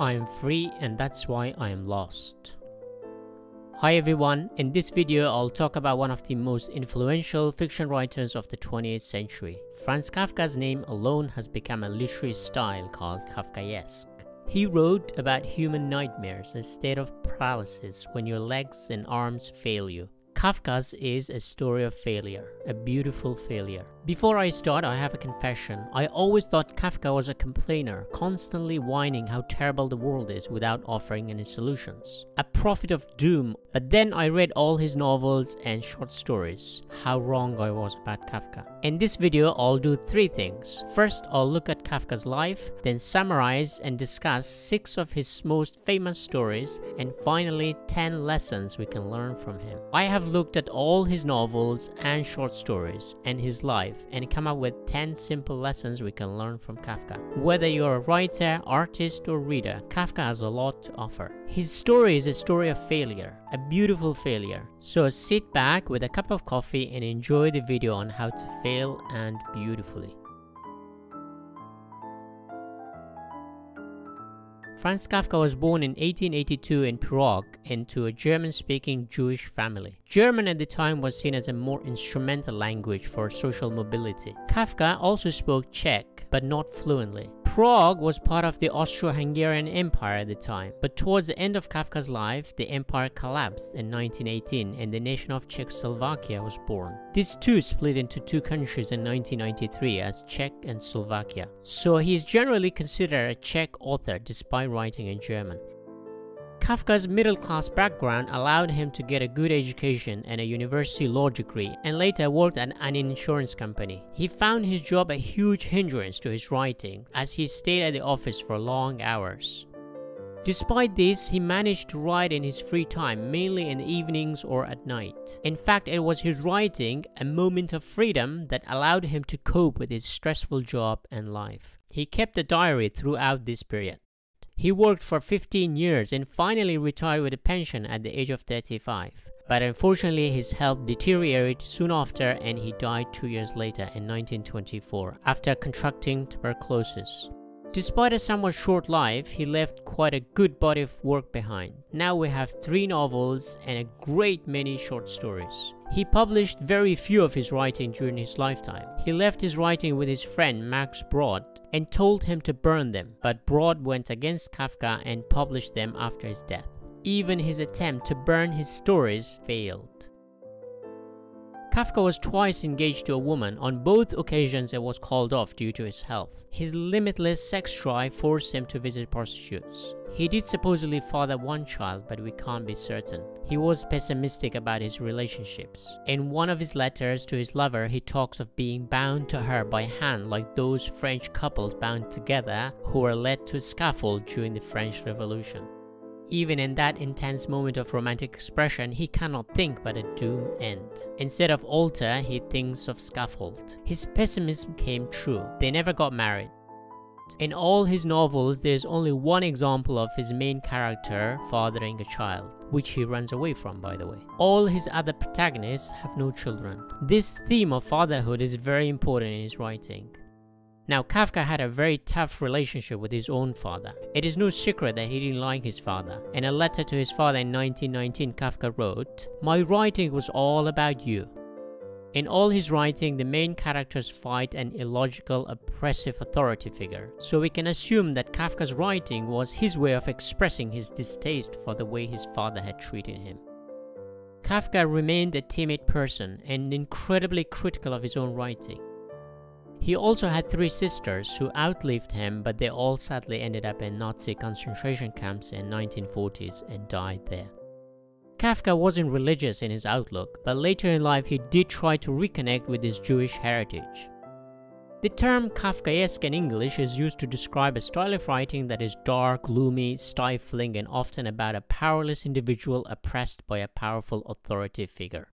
I am free and that's why I am lost. Hi everyone, in this video I'll talk about one of the most influential fiction writers of the 20th century. Franz Kafka's name alone has become a literary style called Kafkaesque. He wrote about human nightmares, a state of paralysis when your legs and arms fail you. Kafka's is a story of failure, a beautiful failure. Before I start, I have a confession. I always thought Kafka was a complainer, constantly whining how terrible the world is without offering any solutions. A prophet of doom, but then I read all his novels and short stories. How wrong I was about Kafka. In this video, I'll do three things. First, I'll look at Kafka's life, then summarize and discuss 6 of his most famous stories, and finally 10 lessons we can learn from him. I have looked at all his novels and short stories and his life and come up with 10 simple lessons we can learn from Kafka. Whether you're a writer, artist or reader, Kafka has a lot to offer. His story is a story of failure, a beautiful failure. So sit back with a cup of coffee and enjoy the video on how to fail and beautifully. Franz Kafka was born in 1882 in Prague into a German-speaking Jewish family. German at the time was seen as a more instrumental language for social mobility. Kafka also spoke Czech, but not fluently. Prague was part of the Austro-Hungarian Empire at the time, but towards the end of Kafka's life, the empire collapsed in 1918 and the nation of Czechoslovakia was born. This too split into 2 countries in 1993 as Czech and Slovakia. So he is generally considered a Czech author despite writing in German. Kafka's middle-class background allowed him to get a good education and a university law degree, and later worked at an insurance company. He found his job a huge hindrance to his writing, as he stayed at the office for long hours. Despite this, he managed to write in his free time, mainly in the evenings or at night. In fact, it was his writing, a moment of freedom, that allowed him to cope with his stressful job and life. He kept a diary throughout this period. He worked for 15 years and finally retired with a pension at the age of 35. But unfortunately, his health deteriorated soon after and he died 2 years later in 1924 after contracting tuberculosis. Despite a somewhat short life, he left quite a good body of work behind. Now we have 3 novels and a great many short stories. He published very few of his writing during his lifetime. He left his writing with his friend Max Brod and told him to burn them, but Brod went against Kafka and published them after his death. Even his attempt to burn his stories failed. Kafka was twice engaged to a woman. On both occasions it was called off due to his health. His limitless sex drive forced him to visit prostitutes. He did supposedly father 1 child, but we can't be certain. He was pessimistic about his relationships. In one of his letters to his lover, he talks of being bound to her by hand like those French couples bound together who were led to a scaffold during the French Revolution. Even in that intense moment of romantic expression, he cannot think but a doomed end. Instead of altar, he thinks of scaffold. His pessimism came true. They never got married. In all his novels, there is only one example of his main character fathering a child, which he runs away from, by the way. All his other protagonists have no children. This theme of fatherhood is very important in his writing. Now, Kafka had a very tough relationship with his own father. It is no secret that he didn't like his father. In a letter to his father in 1919, Kafka wrote, "My writing was all about you." In all his writing, the main characters fight an illogical, oppressive authority figure. So we can assume that Kafka's writing was his way of expressing his distaste for the way his father had treated him. Kafka remained a timid person and incredibly critical of his own writing. He also had 3 sisters who outlived him, but they all sadly ended up in Nazi concentration camps in 1940s and died there. Kafka wasn't religious in his outlook, but later in life he did try to reconnect with his Jewish heritage. The term Kafkaesque in English is used to describe a style of writing that is dark, gloomy, stifling, and often about a powerless individual oppressed by a powerful authority figure.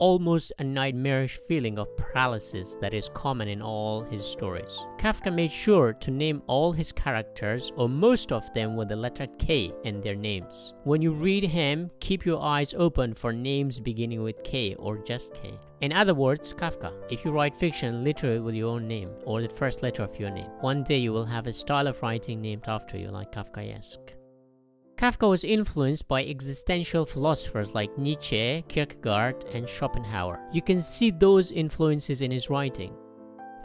almost a nightmarish feeling of paralysis that is common in all his stories. Kafka made sure to name all his characters, or most of them, with the letter K in their names. When you read him, keep your eyes open for names beginning with K or just K. In other words, Kafka. If you write fiction literally with your own name or the first letter of your name, one day you will have a style of writing named after you, like Kafkaesque. Kafka was influenced by existential philosophers like Nietzsche, Kierkegaard, and Schopenhauer. You can see those influences in his writing.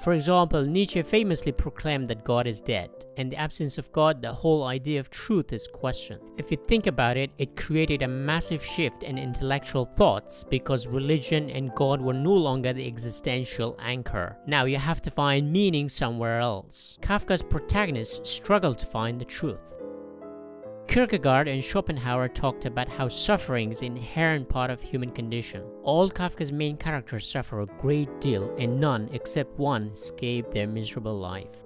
For example, Nietzsche famously proclaimed that God is dead. In the absence of God, the whole idea of truth is questioned. If you think about it, it created a massive shift in intellectual thoughts because religion and God were no longer the existential anchor. Now you have to find meaning somewhere else. Kafka's protagonists struggled to find the truth. Kierkegaard and Schopenhauer talked about how suffering is an inherent part of human condition. All Kafka's main characters suffer a great deal, and none except one escape their miserable life.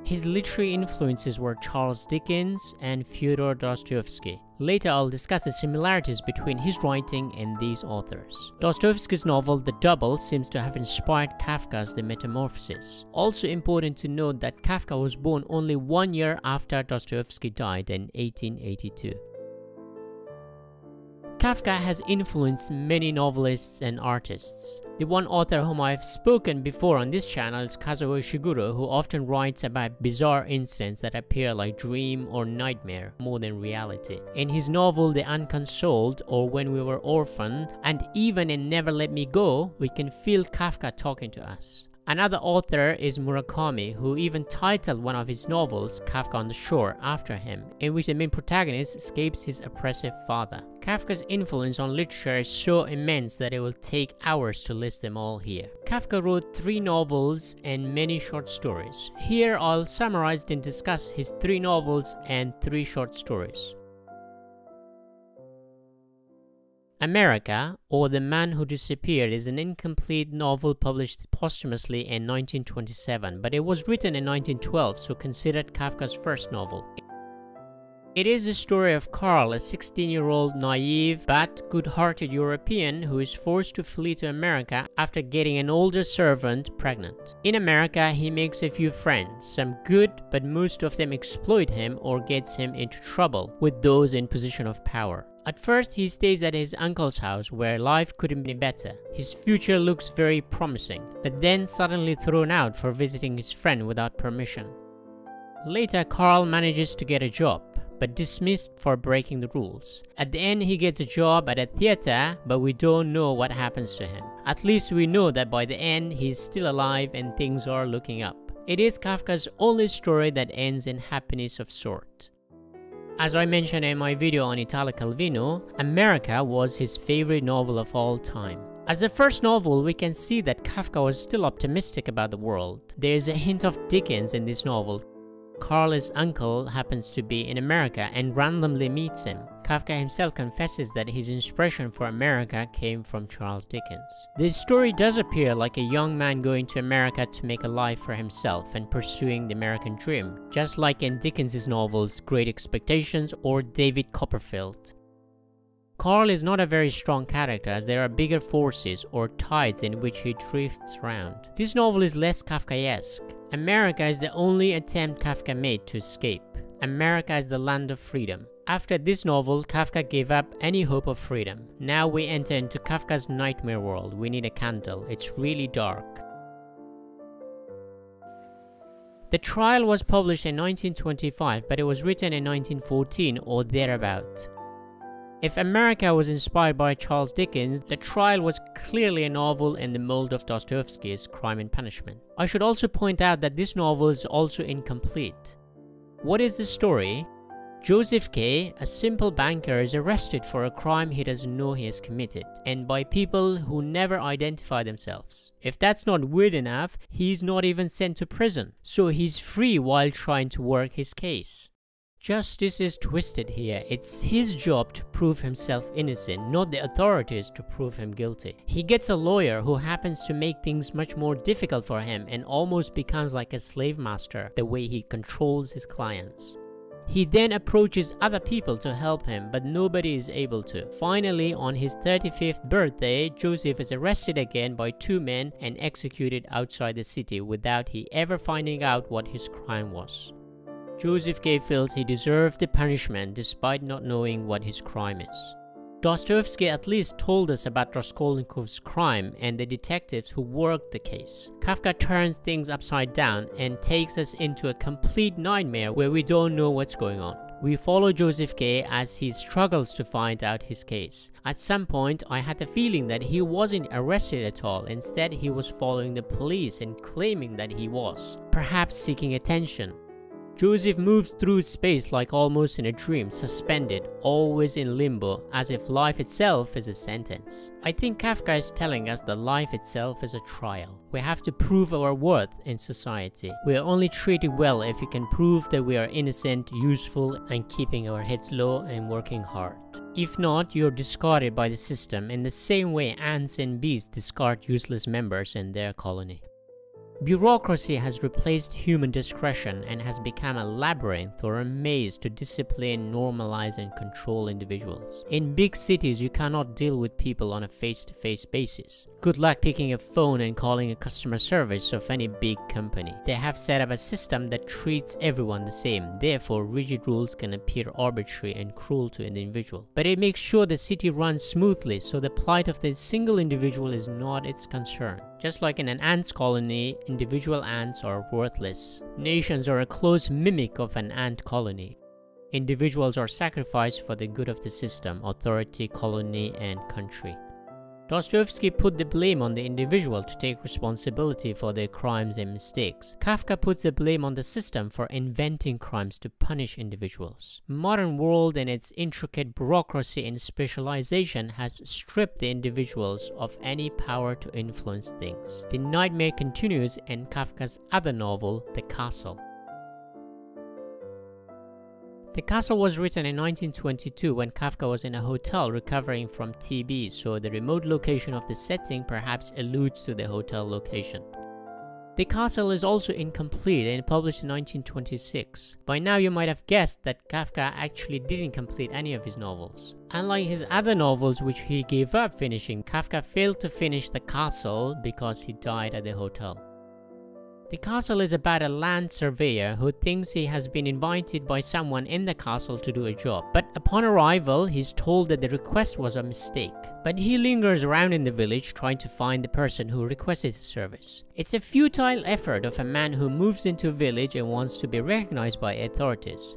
His literary influences were Charles Dickens and Fyodor Dostoevsky. Later I'll discuss the similarities between his writing and these authors. Dostoevsky's novel The Double seems to have inspired Kafka's The Metamorphosis. Also important to note that Kafka was born only 1 year after Dostoevsky died in 1882. Kafka has influenced many novelists and artists. The one author whom I have spoken before on this channel is Kazuo Ishiguro, who often writes about bizarre incidents that appear like dream or nightmare more than reality. In his novel The Unconsoled, or When We Were Orphaned, and even in Never Let Me Go, we can feel Kafka talking to us. Another author is Murakami, who even titled one of his novels Kafka on the Shore after him, in which the main protagonist escapes his oppressive father. Kafka's influence on literature is so immense that it will take hours to list them all here. Kafka wrote 3 novels and many short stories. Here I'll summarize and discuss his 3 novels and 3 short stories. America, or The Man Who Disappeared, is an incomplete novel published posthumously in 1927, but it was written in 1912, so considered Kafka's first novel. It is the story of Karl, a 16-year-old naive but good-hearted European who is forced to flee to America after getting an older servant pregnant. In America, he makes a few friends, some good, but most of them exploit him or gets him into trouble with those in position of power. At first, he stays at his uncle's house where life couldn't be better. His future looks very promising, but then suddenly thrown out for visiting his friend without permission. Later, Karl manages to get a job, but dismissed for breaking the rules. At the end, he gets a job at a theater, but we don't know what happens to him. At least we know that by the end, he's still alive and things are looking up. It is Kafka's only story that ends in happiness of sort. As I mentioned in my video on Italo Calvino, America was his favorite novel of all time. As the first novel, we can see that Kafka was still optimistic about the world. There is a hint of Dickens in this novel. Karl's uncle happens to be in America and randomly meets him. Kafka himself confesses that his inspiration for America came from Charles Dickens. This story does appear like a young man going to America to make a life for himself and pursuing the American dream, just like in Dickens' novels Great Expectations or David Copperfield. Karl is not a very strong character as there are bigger forces or tides in which he drifts around. This novel is less Kafkaesque. America is the only attempt Kafka made to escape. America is the land of freedom. After this novel, Kafka gave up any hope of freedom. Now we enter into Kafka's nightmare world. We need a candle. It's really dark. The Trial was published in 1925, but it was written in 1914 or thereabout. If America was inspired by Charles Dickens, The Trial was clearly a novel in the mold of Dostoevsky's Crime and Punishment. I should also point out that this novel is also incomplete. What is the story? Joseph K., a simple banker, is arrested for a crime he doesn't know he has committed, and by people who never identify themselves. If that's not weird enough, he's not even sent to prison, so he's free while trying to work his case. Justice is twisted here. It's his job to prove himself innocent, not the authorities to prove him guilty. He gets a lawyer who happens to make things much more difficult for him and almost becomes like a slave master the way he controls his clients. He then approaches other people to help him, but nobody is able to. Finally, on his 35th birthday, Joseph is arrested again by two men and executed outside the city without he ever finding out what his crime was. Joseph K. feels he deserved the punishment despite not knowing what his crime is. Dostoevsky at least told us about Raskolnikov's crime and the detectives who worked the case. Kafka turns things upside down and takes us into a complete nightmare where we don't know what's going on. We follow Joseph K. as he struggles to find out his case. At some point, I had the feeling that he wasn't arrested at all. Instead, he was following the police and claiming that he was, perhaps seeking attention. Joseph moves through space like almost in a dream, suspended, always in limbo, as if life itself is a sentence. I think Kafka is telling us that life itself is a trial. We have to prove our worth in society. We are only treated well if we can prove that we are innocent, useful, and keeping our heads low and working hard. If not, you're discarded by the system in the same way ants and bees discard useless members in their colony. Bureaucracy has replaced human discretion and has become a labyrinth or a maze to discipline, normalize, and control individuals. In big cities, you cannot deal with people on a face-to-face basis. Good luck picking a phone and calling a customer service of any big company. They have set up a system that treats everyone the same. Therefore, rigid rules can appear arbitrary and cruel to an individual. But it makes sure the city runs smoothly, so the plight of the single individual is not its concern. Just like in an ants colony, individual ants are worthless. Nations are a close mimic of an ant colony. Individuals are sacrificed for the good of the system, authority, colony, and country. Dostoevsky put the blame on the individual to take responsibility for their crimes and mistakes. Kafka puts the blame on the system for inventing crimes to punish individuals. Modern world and its intricate bureaucracy and specialization has stripped the individuals of any power to influence things. The nightmare continues in Kafka's other novel, The Castle. The Castle was written in 1922 when Kafka was in a hotel recovering from TB, so the remote location of the setting perhaps alludes to the hotel location. The Castle is also incomplete and published in 1926. By now you might have guessed that Kafka actually didn't complete any of his novels. Unlike his other novels which he gave up finishing, Kafka failed to finish The Castle because he died at the hotel. The Castle is about a land surveyor who thinks he has been invited by someone in the castle to do a job. But upon arrival, he's told that the request was a mistake. But he lingers around in the village trying to find the person who requested his service. It's a futile effort of a man who moves into a village and wants to be recognized by authorities.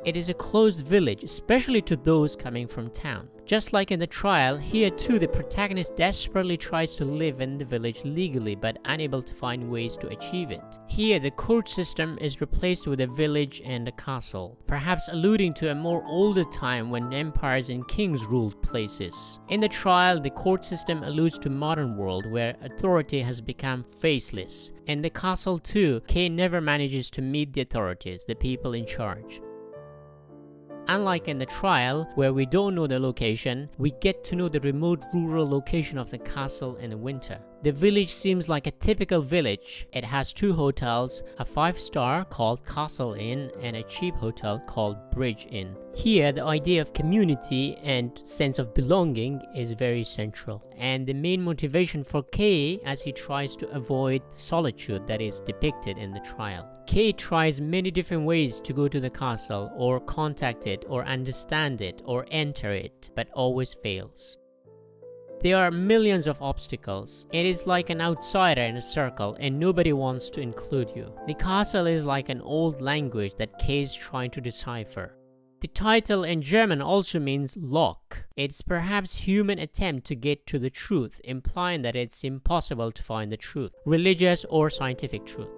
It is a closed village, especially to those coming from town. Just like in the trial, here too the protagonist desperately tries to live in the village legally but unable to find ways to achieve it. Here the court system is replaced with a village and a castle, perhaps alluding to a more older time when empires and kings ruled places. In the trial, the court system alludes to modern world where authority has become faceless. In the castle too, Kay never manages to meet the authorities, the people in charge. Unlike in the trial, where we don't know the location, we get to know the remote rural location of the castle in the winter. The village seems like a typical village. It has two hotels, a 5-star called Castle Inn and a cheap hotel called Bridge Inn. Here, the idea of community and sense of belonging is very central, and the main motivation for Kay as he tries to avoid solitude that is depicted in the trial. Kay tries many different ways to go to the castle, or contact it, or understand it, or enter it, but always fails. There are millions of obstacles. It is like an outsider in a circle and nobody wants to include you. The castle is like an old language that Kay is trying to decipher. The title in German also means lock. It's perhaps human attempt to get to the truth, implying that it's impossible to find the truth, religious or scientific truth.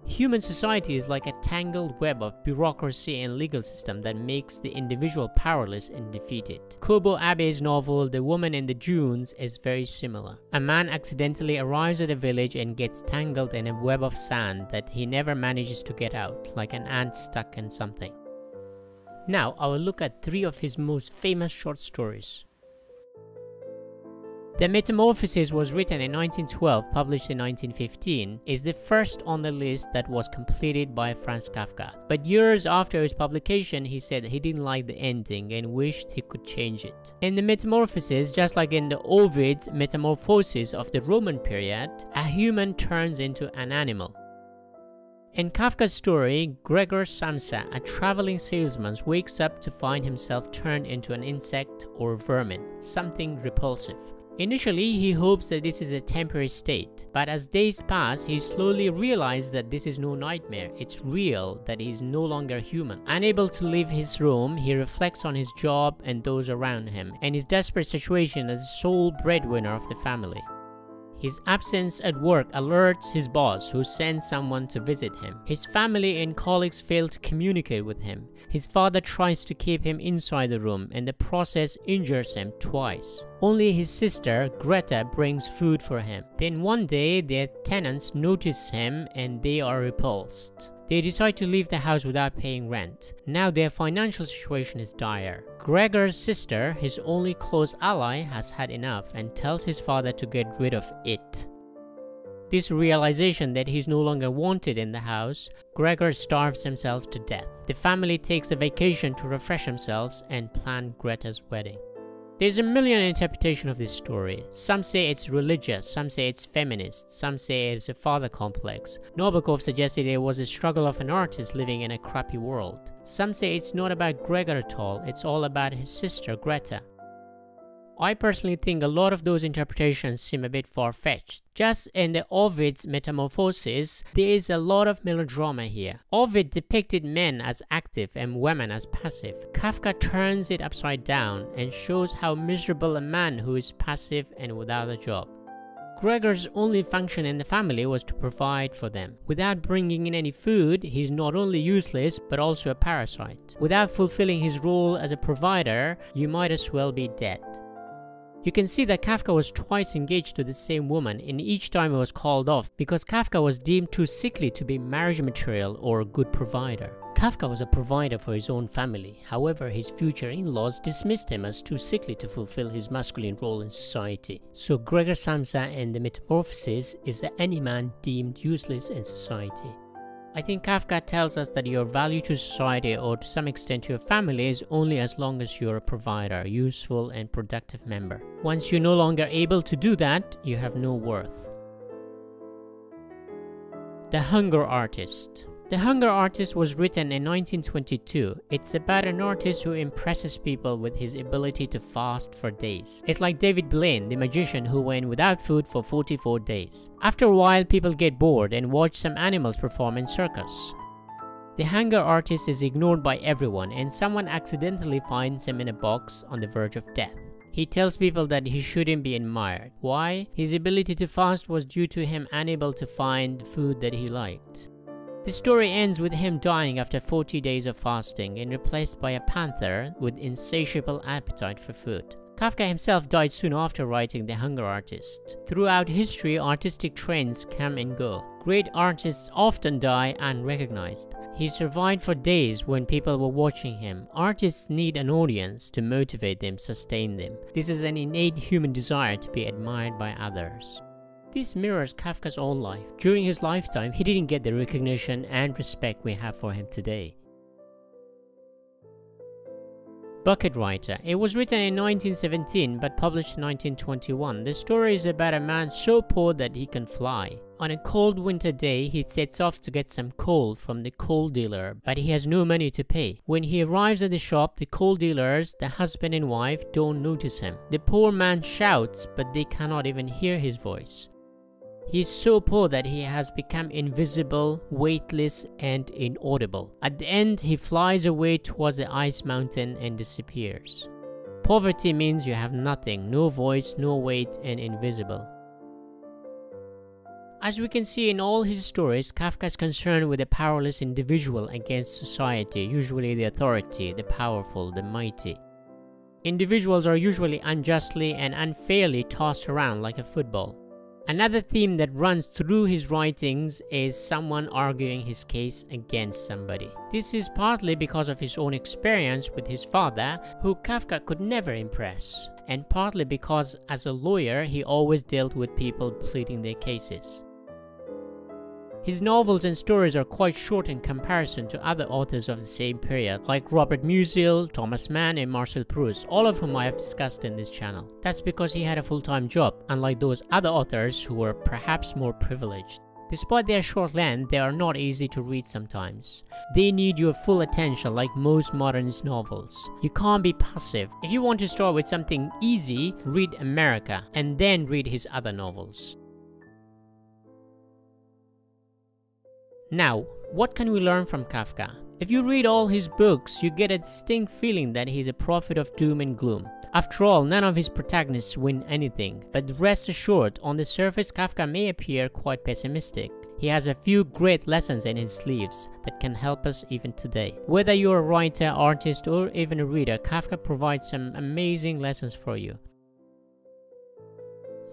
Human society is like a tangled web of bureaucracy and legal system that makes the individual powerless and defeated. Kobo Abe's novel The Woman in the Dunes is very similar. A man accidentally arrives at a village and gets tangled in a web of sand that he never manages to get out, like an ant stuck in something. Now I will look at 3 of his most famous short stories. The Metamorphosis was written in 1912, published in 1915, is the first on the list that was completed by Franz Kafka. But years after its publication, he said he didn't like the ending and wished he could change it. In the Metamorphosis, just like in the Ovid's Metamorphosis of the Roman period, a human turns into an animal. In Kafka's story, Gregor Samsa, a traveling salesman, wakes up to find himself turned into an insect or vermin, something repulsive. Initially, he hopes that this is a temporary state, but as days pass, he slowly realizes that this is no nightmare, it's real, that he is no longer human. Unable to leave his room, he reflects on his job and those around him, and his desperate situation as the sole breadwinner of the family. His absence at work alerts his boss, who sends someone to visit him. His family and colleagues fail to communicate with him. His father tries to keep him inside the room, and the process injures him twice. Only his sister, Greta, brings food for him. Then one day, their tenants notice him and they are repulsed. They decide to leave the house without paying rent. Now their financial situation is dire. Gregor's sister, his only close ally, has had enough and tells his father to get rid of it. This realization that he's no longer wanted in the house, Gregor starves himself to death. The family takes a vacation to refresh themselves and plan Greta's wedding. There's a million interpretations of this story. Some say it's religious, some say it's feminist, some say it's a father complex. Nabokov suggested it was a struggle of an artist living in a crappy world. Some say it's not about Gregor at all, it's all about his sister Greta. I personally think a lot of those interpretations seem a bit far-fetched. Just in the Ovid's Metamorphosis, there is a lot of melodrama here. Ovid depicted men as active and women as passive. Kafka turns it upside down and shows how miserable a man who is passive and without a job. Gregor's only function in the family was to provide for them. Without bringing in any food, he is not only useless but also a parasite. Without fulfilling his role as a provider, you might as well be dead. You can see that Kafka was twice engaged to the same woman, and each time he was called off because Kafka was deemed too sickly to be marriage material or a good provider. Kafka was a provider for his own family, however his future in-laws dismissed him as too sickly to fulfill his masculine role in society. So Gregor Samsa and the Metamorphosis is any man deemed useless in society. I think Kafka tells us that your value to society or to some extent to your family is only as long as you're a provider, useful and productive member. Once you're no longer able to do that, you have no worth. The Hunger Artist. The Hunger Artist was written in 1922. It's about an artist who impresses people with his ability to fast for days. It's like David Blaine, the magician who went without food for 44 days. After a while, people get bored and watch some animals perform in circus. The Hunger Artist is ignored by everyone, and someone accidentally finds him in a box on the verge of death. He tells people that he shouldn't be admired. Why? His ability to fast was due to him unable to find food that he liked. The story ends with him dying after 40 days of fasting and replaced by a panther with insatiable appetite for food. Kafka himself died soon after writing The Hunger Artist. Throughout history, artistic trends come and go. Great artists often die unrecognized. He survived for days when people were watching him. Artists need an audience to motivate them, sustain them. This is an innate human desire to be admired by others. This mirrors Kafka's own life. During his lifetime, he didn't get the recognition and respect we have for him today. Bucket Writer. It was written in 1917 but published in 1921. The story is about a man so poor that he can fly. On a cold winter day, he sets off to get some coal from the coal dealer, but he has no money to pay. When he arrives at the shop, the coal dealers, the husband and wife, don't notice him. The poor man shouts, but they cannot even hear his voice. He is so poor that he has become invisible, weightless, and inaudible. At the end, he flies away towards the ice mountain and disappears. Poverty means you have nothing, no voice, no weight, and invisible. As we can see in all his stories, Kafka is concerned with a powerless individual against society, usually the authority, the powerful, the mighty. Individuals are usually unjustly and unfairly tossed around like a football. Another theme that runs through his writings is someone arguing his case against somebody. This is partly because of his own experience with his father, who Kafka could never impress. and partly because as a lawyer he always dealt with people pleading their cases. His novels and stories are quite short in comparison to other authors of the same period, like Robert Musil, Thomas Mann, and Marcel Proust, all of whom I have discussed in this channel. That's because he had a full-time job, unlike those other authors who were perhaps more privileged. Despite their short length, they are not easy to read sometimes. They need your full attention like most modernist novels. You can't be passive. If you want to start with something easy, read America, and then read his other novels. Now, what can we learn from Kafka? If you read all his books, you get a distinct feeling that he's a prophet of doom and gloom. After all, none of his protagonists win anything, but rest assured, on the surface Kafka may appear quite pessimistic. He has a few great lessons in his sleeves that can help us even today. Whether you're a writer, artist, or even a reader, Kafka provides some amazing lessons for you.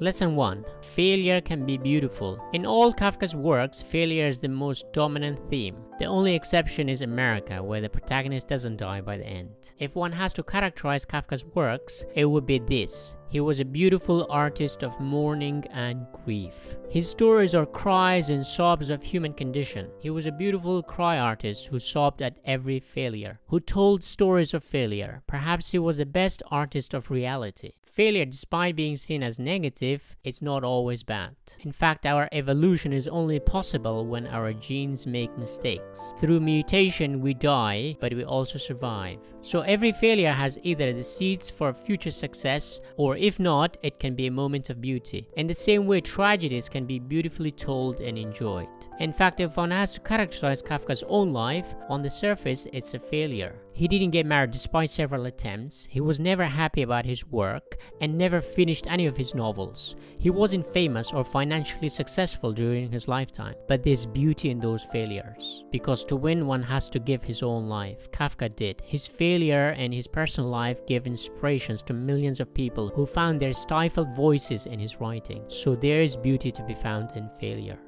Lesson 1. Failure can be beautiful. In all Kafka's works, failure is the most dominant theme. The only exception is America, where the protagonist doesn't die by the end. If one has to characterize Kafka's works, it would be this. He was a beautiful artist of mourning and grief. His stories are cries and sobs of human condition. He was a beautiful cry artist who sobbed at every failure, who told stories of failure. Perhaps he was the best artist of reality. Failure, despite being seen as negative, it's not always bad. In fact, our evolution is only possible when our genes make mistakes. Through mutation, we die, but we also survive. So every failure has either the seeds for future success, or if not, it can be a moment of beauty. In the same way, tragedies can be beautifully told and enjoyed. In fact, if one has to characterize Kafka's own life, on the surface, it's a failure. He didn't get married despite several attempts, he was never happy about his work, and never finished any of his novels. He wasn't famous or financially successful during his lifetime, but there's beauty in those failures. Because to win, one has to give his own life. Kafka did. His failure and his personal life gave inspirations to millions of people who found their stifled voices in his writing. So there is beauty to be found in failure.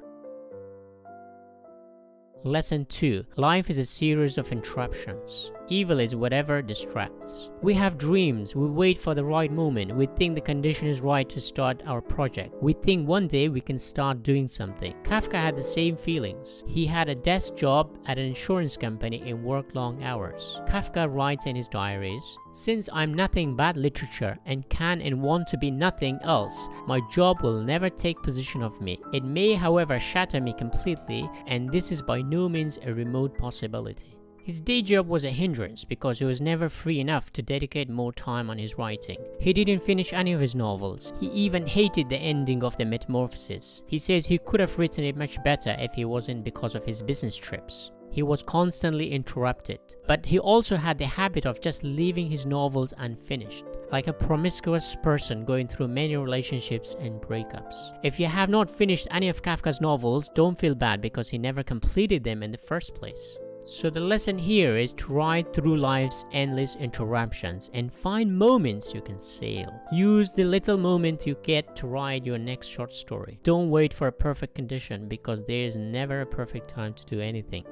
Lesson 2. Life is a series of interruptions. Evil is whatever distracts. We have dreams, we wait for the right moment, we think the condition is right to start our project. We think one day we can start doing something. Kafka had the same feelings. He had a desk job at an insurance company and worked long hours. Kafka writes in his diaries, "Since I'm nothing but literature and can and want to be nothing else, my job will never take possession of me. It may, however, shatter me completely, and this is by no means a remote possibility." His day job was a hindrance because he was never free enough to dedicate more time on his writing. He didn't finish any of his novels. He even hated the ending of the Metamorphosis. He says he could have written it much better if it wasn't because of his business trips. He was constantly interrupted. But he also had the habit of just leaving his novels unfinished, like a promiscuous person going through many relationships and breakups. If you have not finished any of Kafka's novels, don't feel bad because he never completed them in the first place. So the lesson here is to ride through life's endless interruptions and find moments you can sail. Use the little moment you get to write your next short story. Don't wait for a perfect condition because there is never a perfect time to do anything.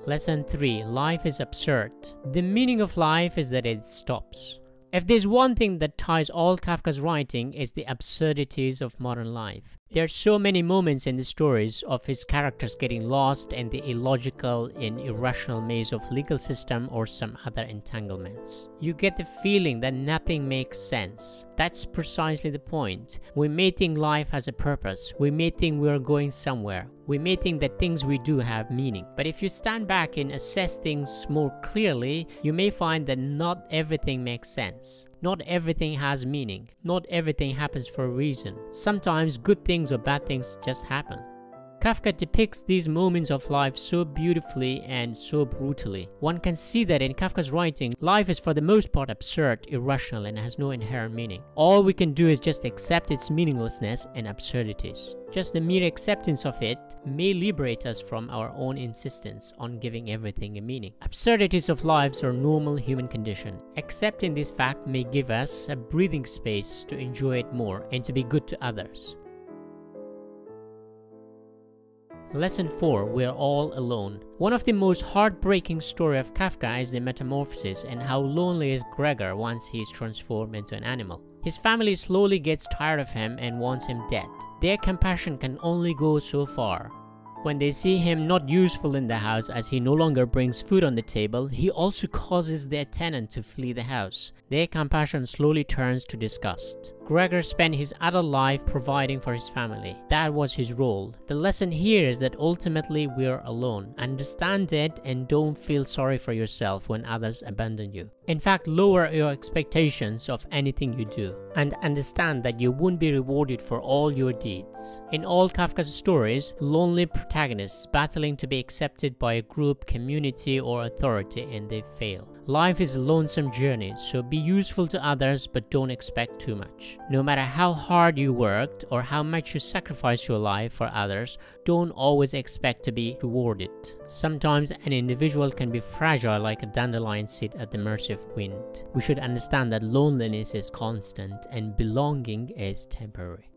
Lesson 3. Life is absurd. The meaning of life is that it stops. If there's one thing that ties all Kafka's writing, it's the absurdities of modern life. There are so many moments in the stories of his characters getting lost in the illogical and irrational maze of legal system or some other entanglements. You get the feeling that nothing makes sense. That's precisely the point. We may think life has a purpose. We may think we are going somewhere. We may think that things we do have meaning. But if you stand back and assess things more clearly, you may find that not everything makes sense. Not everything has meaning. Not everything happens for a reason. Sometimes good things or bad things just happen. Kafka depicts these moments of life so beautifully and so brutally. One can see that in Kafka's writing, life is for the most part absurd, irrational, and has no inherent meaning. All we can do is just accept its meaninglessness and absurdities. Just the mere acceptance of it may liberate us from our own insistence on giving everything a meaning. Absurdities of lives are normal human condition. Accepting this fact may give us a breathing space to enjoy it more and to be good to others. Lesson 4. We're all alone. One of the most heartbreaking stories of Kafka is the metamorphosis and how lonely is Gregor once he is transformed into an animal. His family slowly gets tired of him and wants him dead. Their compassion can only go so far. When they see him not useful in the house as he no longer brings food on the table, he also causes their tenant to flee the house. Their compassion slowly turns to disgust. Gregor spent his adult life providing for his family. That was his role. The lesson here is that ultimately we're alone. Understand it and don't feel sorry for yourself when others abandon you. In fact, lower your expectations of anything you do and understand that you won't be rewarded for all your deeds. In all Kafka's stories, lonely protagonists battling to be accepted by a group, community, or authority, and they fail. Life is a lonesome journey, so be useful to others but don't expect too much. No matter how hard you worked or how much you sacrificed your life for others, don't always expect to be rewarded. Sometimes an individual can be fragile like a dandelion seed at the mercy of wind. We should understand that loneliness is constant and belonging is temporary.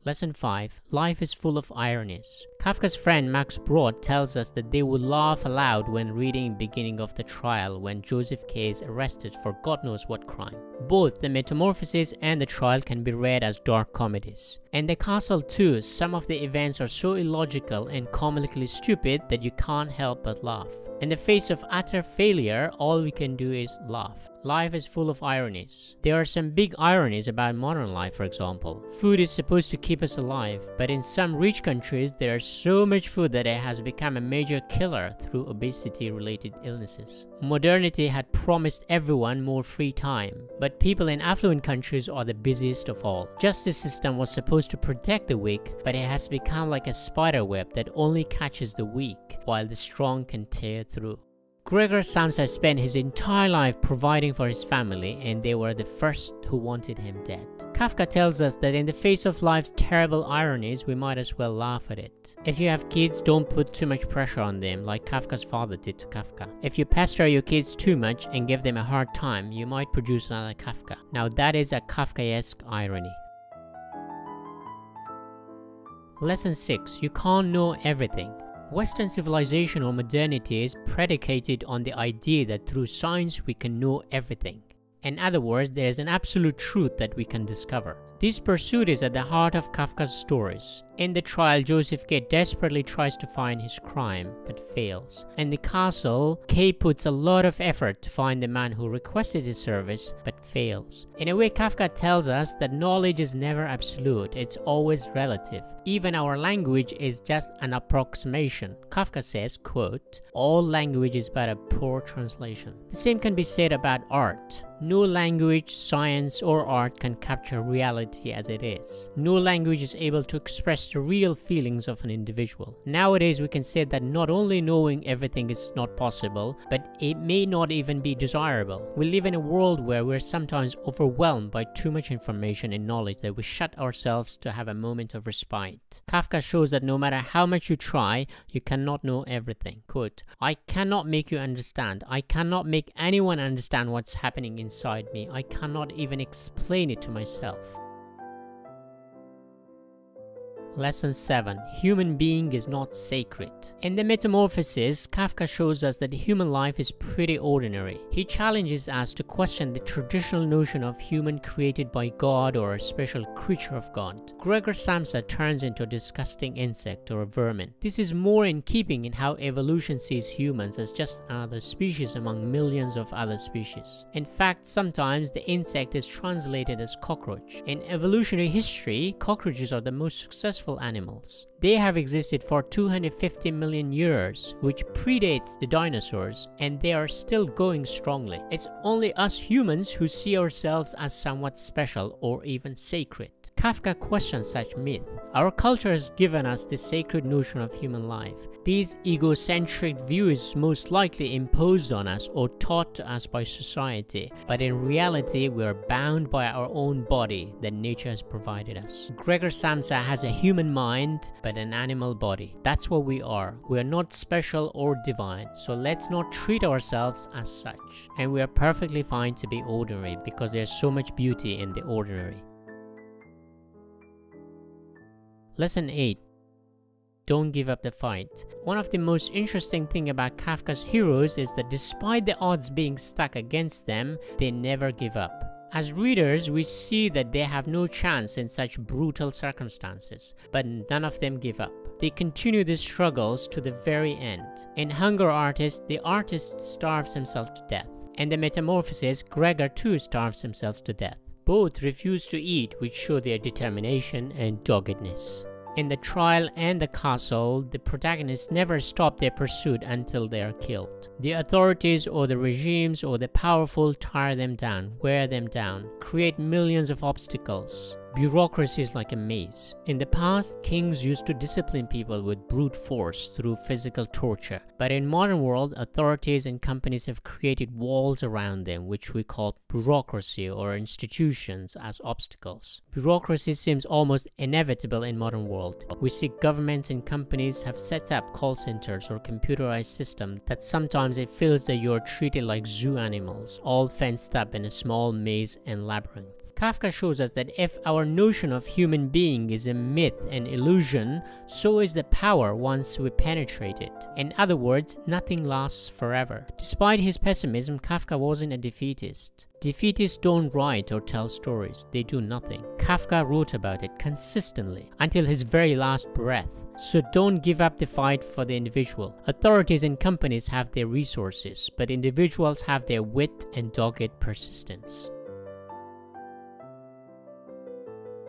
Lesson 5. Life is full of ironies. Kafka's friend Max Brod tells us that they would laugh aloud when reading the beginning of the trial when Joseph K. is arrested for God knows what crime. Both the metamorphosis and the trial can be read as dark comedies. In the castle too, some of the events are so illogical and comically stupid that you can't help but laugh. In the face of utter failure, all we can do is laugh. Life is full of ironies. There are some big ironies about modern life, for example. Food is supposed to keep us alive, but in some rich countries there is so much food that it has become a major killer through obesity-related illnesses. Modernity had promised everyone more free time, but people in affluent countries are the busiest of all. Justice system was supposed to protect the weak, but it has become like a spider web that only catches the weak, while the strong can tear through. Gregor Samsa spent his entire life providing for his family, and they were the first who wanted him dead. Kafka tells us that in the face of life's terrible ironies, we might as well laugh at it. If you have kids, don't put too much pressure on them like Kafka's father did to Kafka. If you pester your kids too much and give them a hard time, you might produce another Kafka. Now that is a Kafkaesque irony. Lesson 6. You can't know everything. Western civilization or modernity is predicated on the idea that through science we can know everything. In other words, there is an absolute truth that we can discover. This pursuit is at the heart of Kafka's stories. In the trial, Joseph K. desperately tries to find his crime, but fails. In the castle, K. puts a lot of effort to find the man who requested his service, but fails. In a way, Kafka tells us that knowledge is never absolute, it's always relative. Even our language is just an approximation. Kafka says, quote, "All language is but a poor translation." The same can be said about art. No language, science, or art can capture reality as it is. No language is able to express the real feelings of an individual. Nowadays, we can say that not only knowing everything is not possible, but it may not even be desirable. We live in a world where we're sometimes overwhelmed by too much information and knowledge that we shut ourselves to have a moment of respite. Kafka shows that no matter how much you try, you cannot know everything. Quote, "I cannot make you understand. I cannot make anyone understand what's happening inside me. I cannot even explain it to myself." Lesson 7. Human being is not sacred. In the Metamorphosis, Kafka shows us that human life is pretty ordinary. He challenges us to question the traditional notion of human created by God or a special creature of God. Gregor Samsa turns into a disgusting insect or a vermin. This is more in keeping in how evolution sees humans as just another species among millions of other species. In fact, sometimes the insect is translated as cockroach. In evolutionary history, cockroaches are the most successful animals. They have existed for 250 million years, which predates the dinosaurs, and they are still going strongly. It's only us humans who see ourselves as somewhat special or even sacred. Kafka questions such myth. Our culture has given us the sacred notion of human life. These egocentric views most likely imposed on us or taught to us by society, but in reality we are bound by our own body that nature has provided us. Gregor Samsa has a human mind, but an animal body. That's what we are. We are not special or divine, so let's not treat ourselves as such. And we are perfectly fine to be ordinary because there's so much beauty in the ordinary. Lesson 8. Don't give up the fight. One of the most interesting things about Kafka's heroes is that despite the odds being stacked against them, they never give up. As readers, we see that they have no chance in such brutal circumstances, but none of them give up. They continue their struggles to the very end. In Hunger Artist, the artist starves himself to death. In the Metamorphosis, Gregor too starves himself to death. Both refuse to eat, which show their determination and doggedness. In The Trial and The Castle, the protagonists never stop their pursuit until they are killed. The authorities or the regimes or the powerful tear them down, wear them down, create millions of obstacles. Bureaucracy is like a maze. In the past, kings used to discipline people with brute force through physical torture. But in modern world, authorities and companies have created walls around them, which we call bureaucracy or institutions as obstacles. Bureaucracy seems almost inevitable in modern world. We see governments and companies have set up call centers or computerized systems that sometimes it feels that you're treated like zoo animals, all fenced up in a small maze and labyrinth. Kafka shows us that if our notion of human being is a myth and illusion, so is the power once we penetrate it. In other words, nothing lasts forever. Despite his pessimism, Kafka wasn't a defeatist. Defeatists don't write or tell stories, they do nothing. Kafka wrote about it consistently until his very last breath. So don't give up the fight for the individual. Authorities and companies have their resources, but individuals have their wit and dogged persistence.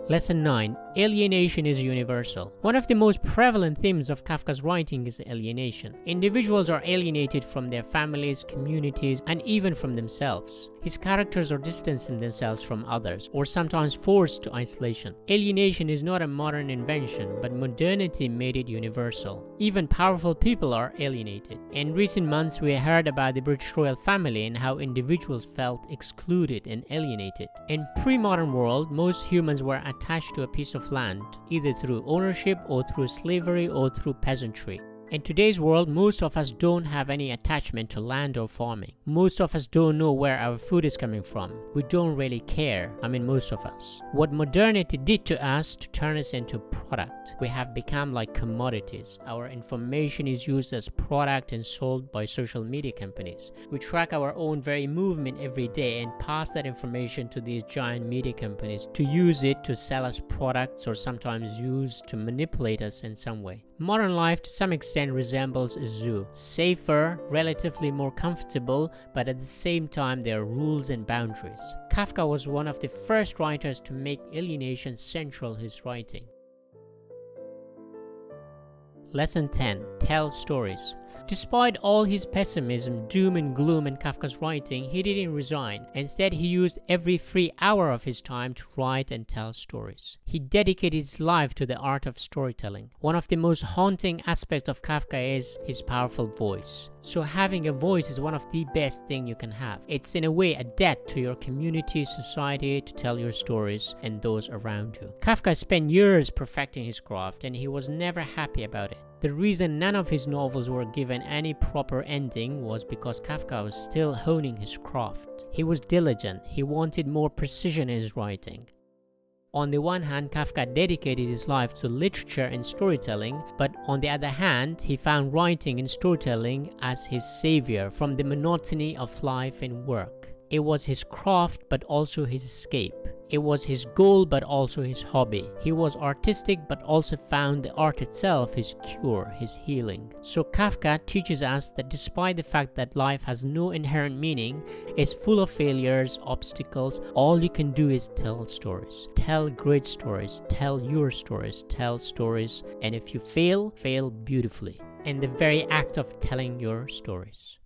Lesson 9. Alienation is universal. One of the most prevalent themes of Kafka's writing is alienation. Individuals are alienated from their families, communities, and even from themselves. His characters are distancing themselves from others, or sometimes forced to isolation. Alienation is not a modern invention, but modernity made it universal. Even powerful people are alienated. In recent months, we heard about the British royal family and how individuals felt excluded and alienated. In pre-modern world, most humans were attached to a piece of land, either through ownership or through slavery or through peasantry. In today's world, most of us don't have any attachment to land or farming. Most of us don't know where our food is coming from. We don't really care. Most of us. What modernity did to us to turn us into product. We have become like commodities. Our information is used as product and sold by social media companies. We track our own very movement every day and pass that information to these giant media companies to use it to sell us products or sometimes use to manipulate us in some way. Modern life to some extent resembles a zoo. Safer, relatively more comfortable, but at the same time there are rules and boundaries. Kafka was one of the first writers to make alienation central to his writing. Lesson 10. Tell stories. Despite all his pessimism, doom and gloom in Kafka's writing, he didn't resign. Instead, he used every free hour of his time to write and tell stories. He dedicated his life to the art of storytelling. One of the most haunting aspects of Kafka is his powerful voice. So having a voice is one of the best things you can have. It's in a way a debt to your community, society to tell your stories and those around you. Kafka spent years perfecting his craft and he was never happy about it. The reason none of his novels were given any proper ending was because Kafka was still honing his craft. He was diligent, he wanted more precision in his writing. On the one hand, Kafka dedicated his life to literature and storytelling, but on the other hand, he found writing and storytelling as his savior from the monotony of life and work. It was his craft, but also his escape. It was his goal, but also his hobby. He was artistic, but also found the art itself his cure, his healing. So Kafka teaches us that despite the fact that life has no inherent meaning, it's full of failures, obstacles, all you can do is tell stories. Tell great stories, tell your stories, tell stories, and if you fail, fail beautifully. In the very act of telling your stories.